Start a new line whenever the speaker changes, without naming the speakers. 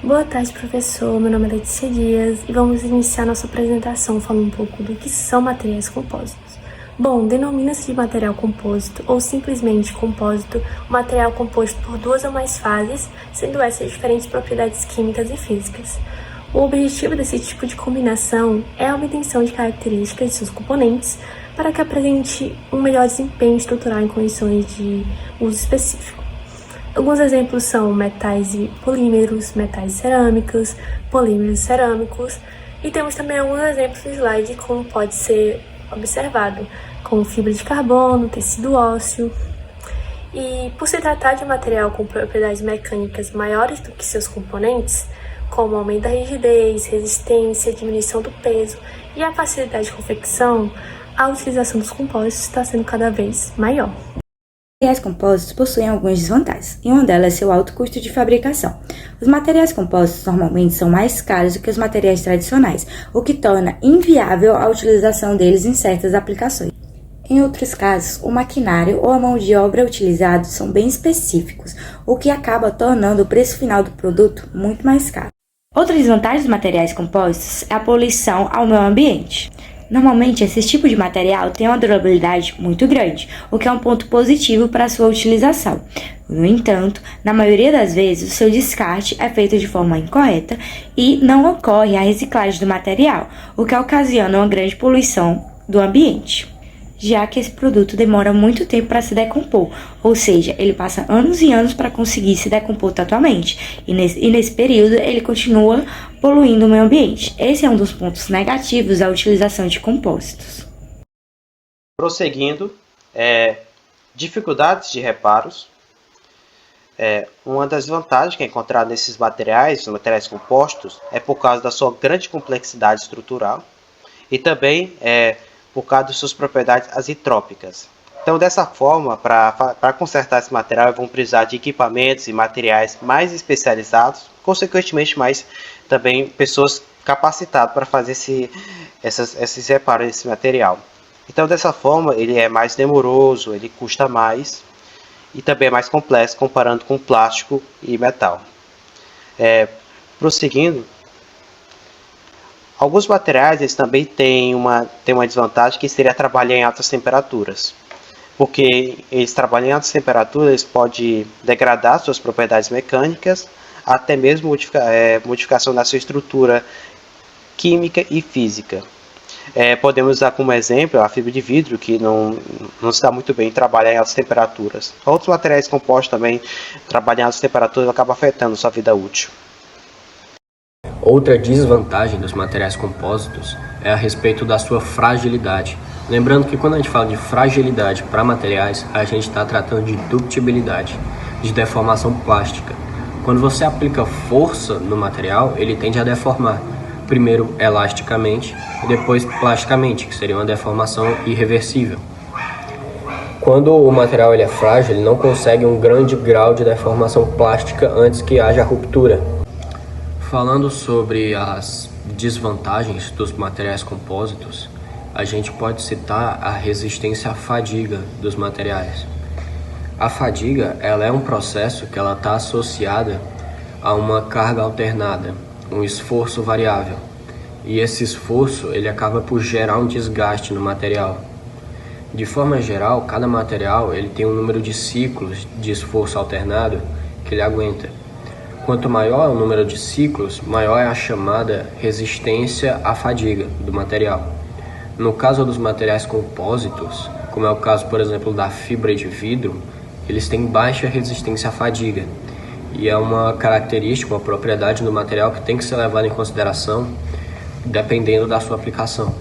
Boa tarde, professor. Meu nome é Letícia Dias e vamos iniciar nossa apresentação falando um pouco do que são materiais compósitos. Bom, denomina-se de material compósito ou simplesmente compósito o material composto por duas ou mais fases, sendo essas diferentes propriedades químicas e físicas. O objetivo desse tipo de combinação é a obtenção de características de seus componentes para que apresente um melhor desempenho estrutural em condições de uso específico. Alguns exemplos são metais e polímeros, metais cerâmicos, polímeros cerâmicos, e temos também alguns exemplos no slide como pode ser observado, como fibra de carbono, tecido ósseo. E por se tratar de um material com propriedades mecânicas maiores do que seus componentes, como aumento da rigidez, resistência, diminuição do peso e a facilidade de confecção, a utilização dos compósitos está sendo cada vez maior.
Materiais compósitos possuem algumas desvantagens, e uma delas é seu alto custo de fabricação. Os materiais compósitos normalmente são mais caros do que os materiais tradicionais, o que torna inviável a utilização deles em certas aplicações. Em outros casos, o maquinário ou a mão de obra utilizados são bem específicos, o que acaba tornando o preço final do produto muito mais caro. Outra desvantagem dos materiais compósitos é a poluição ao meio ambiente. Normalmente, esse tipo de material tem uma durabilidade muito grande, o que é um ponto positivo para a sua utilização. No entanto, na maioria das vezes, o seu descarte é feito de forma incorreta e não ocorre a reciclagem do material, o que ocasiona uma grande poluição do ambiente, já que esse produto demora muito tempo para se decompor, ou seja, ele passa anos e anos para conseguir se decompor totalmente, e nesse período ele continua poluindo o meio ambiente. Esse é um dos pontos negativos da utilização de compósitos.
Prosseguindo, dificuldades de reparos. Uma das vantagens que é encontrada nesses materiais, os materiais compostos, é por causa da sua grande complexidade estrutural e também por causa de suas propriedades azotrópicas. Então, dessa forma, para consertar esse material, vão precisar de equipamentos e materiais mais especializados, consequentemente, mais também pessoas capacitadas para fazer esses reparos desse material. Então, dessa forma, ele é mais demoroso, ele custa mais e também é mais complexo comparando com plástico e metal. Prosseguindo, alguns materiais eles também têm uma desvantagem que seria trabalhar em altas temperaturas, porque eles trabalham em altas temperaturas, eles podem degradar suas propriedades mecânicas, até mesmo modificação da sua estrutura química e física. Podemos usar como exemplo a fibra de vidro, que não está muito bem trabalhar em altas temperaturas. Outros materiais compostos também, trabalhar em altas temperaturas, acaba afetando sua vida útil.
Outra desvantagem dos materiais compósitos é a respeito da sua fragilidade. Lembrando que quando a gente fala de fragilidade para materiais, a gente está tratando de ductibilidade, de deformação plástica. Quando você aplica força no material, ele tende a deformar, primeiro elasticamente e depois plasticamente, que seria uma deformação irreversível. Quando o material é frágil, ele não consegue um grande grau de deformação plástica antes que haja ruptura. Falando sobre as desvantagens dos materiais compósitos, a gente pode citar a resistência à fadiga dos materiais. A fadiga ela é um processo que ela está associada a uma carga alternada, um esforço variável. E esse esforço ele acaba por gerar um desgaste no material. De forma geral, cada material ele tem um número de ciclos de esforço alternado que ele aguenta. Quanto maior é o número de ciclos, maior é a chamada resistência à fadiga do material. No caso dos materiais compósitos, como é o caso, por exemplo, da fibra de vidro, eles têm baixa resistência à fadiga. E é uma característica, uma propriedade do material que tem que ser levada em consideração dependendo da sua aplicação.